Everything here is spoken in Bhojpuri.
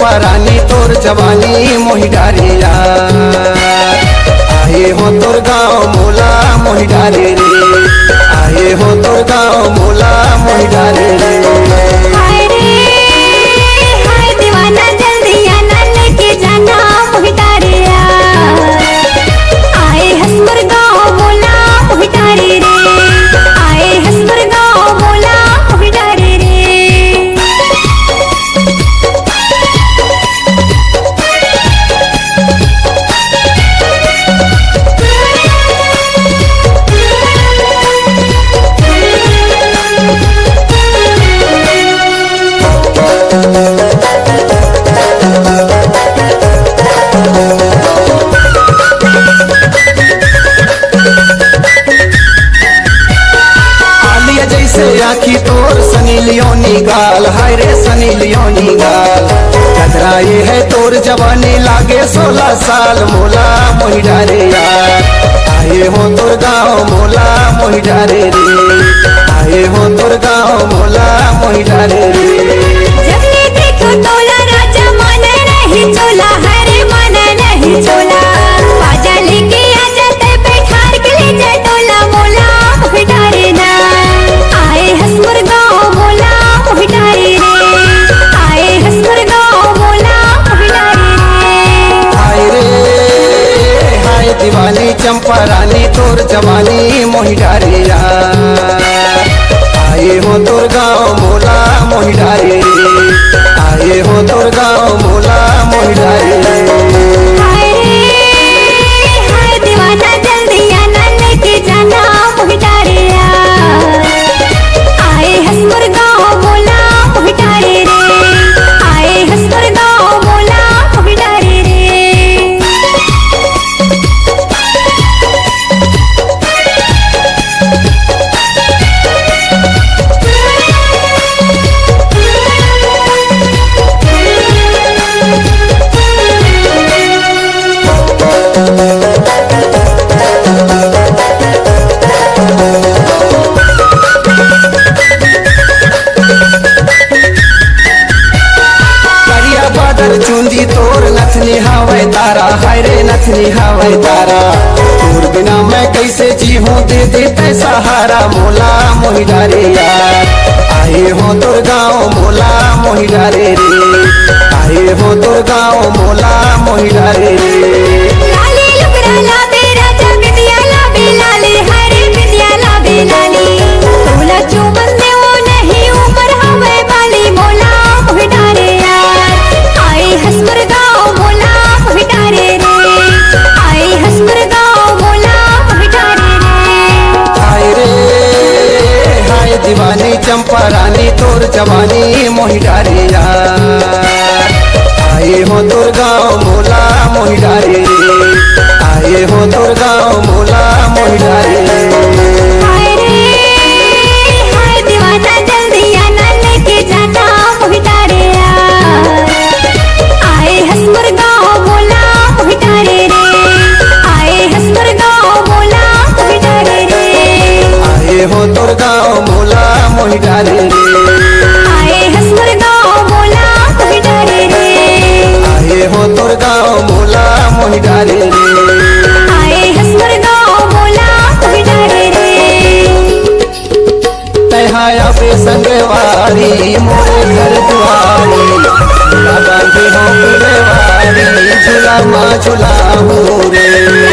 चंपा रानी तोर जवानी मोहि डारिया। आए हो तोर गाँव मोला मोहि डारे रे, आए हो तोर गाँव मोला मोहि डारे रे। हाय रे हाय दीवाना जल्दी आना लेके जाना मोहि डारिया। आए हसपुर गाँव मोला मोहि डारे रे, आए हसपुर गाँव मोला मोहि डारे रे। आखी तोर सनी लियोनी गाल, हाय रे सनी लियोनी गाल। कतराए है तोर जवानी लागे 16 साल मोला मोहि डारे यार। आए हो तोर गाँव मोला मोहि डारे रे, आए हो तोर गाँव मोला मोहि डारे रे। जब ये देखो तोला राजा माने नहीं चोला, हरे माने नहीं चोला। बाजा लेके आ जाते बैठार के ले जाए तोला मोला मोहि डारे ना। आए हसपुर गाँव मोला मोहि डारे रे, आए हसपुर गाँव मोला मोहि डारे रे। हाय रे हाय दीवानी चंपा रानी तोर जवानी मोहि डारे यार। आए हो तोर गाँव मोला मोहि डारे रे, आए हो तोर गाँव मोला मोहि डारे रे। हाय रे हाय दीवाना जल्दी आना लेके जाना मोहि डारिया। आए हसपुर गाँव मोला मोहि डारे रे, आए हसपुर गाँव मोला मोहि डारे रे। करिया बादल चूंदी तोर नथनी हवै तारा, हाय रे नथनी हवै तारा। तोर बिना मैं कैसे जी हूँ दे दे सहारा मोला मोहि डारे यार। आए हो तोर गाँव मोला मोहि डारे रे, आए हो तोर गाँव मोला मोहि डारे रे। लाली लुगड़ा लाबे राजा बिटिया लाबे लाली, हरे बिटिया लाबे लाली। तोला चुमन दे वो नहीं उमर हवे वाली मोला मोहि डारे यार। आए हसपुर गाँव मोला मोहि डारे रे, आए हसपुर गाँव मोला मोहि डारे रे। हाय रे हाय दीवानी चंपा रानी तोर जवानी मोहि डारे यार। आए हो तोर गाँव मोला मोहि डारे रे, आए हो तोर गाँव मोला मोहि डारे रे। हाय रे हाय दीवाना जल्दी आना लेके जाना मोहि डारिया। आए हसपुर गाँव मोला मोहि डारे रे, आए हसपुर गाँव मोला मोहि डारे रे। आए हो तोर गाँव मोला मोहि डारे रे, आए हसपुर गाँव मोला मोहि डारे रे, आए हो तोर गाँव मोला मोहि डारे रे। आए हसपुर गाँव मोला मोहि डारे रे। तहाया पे संगवारी मोरे घर दुआरी, झूला बांधे हो पिलवारी, झूला माँ झूला हो रे।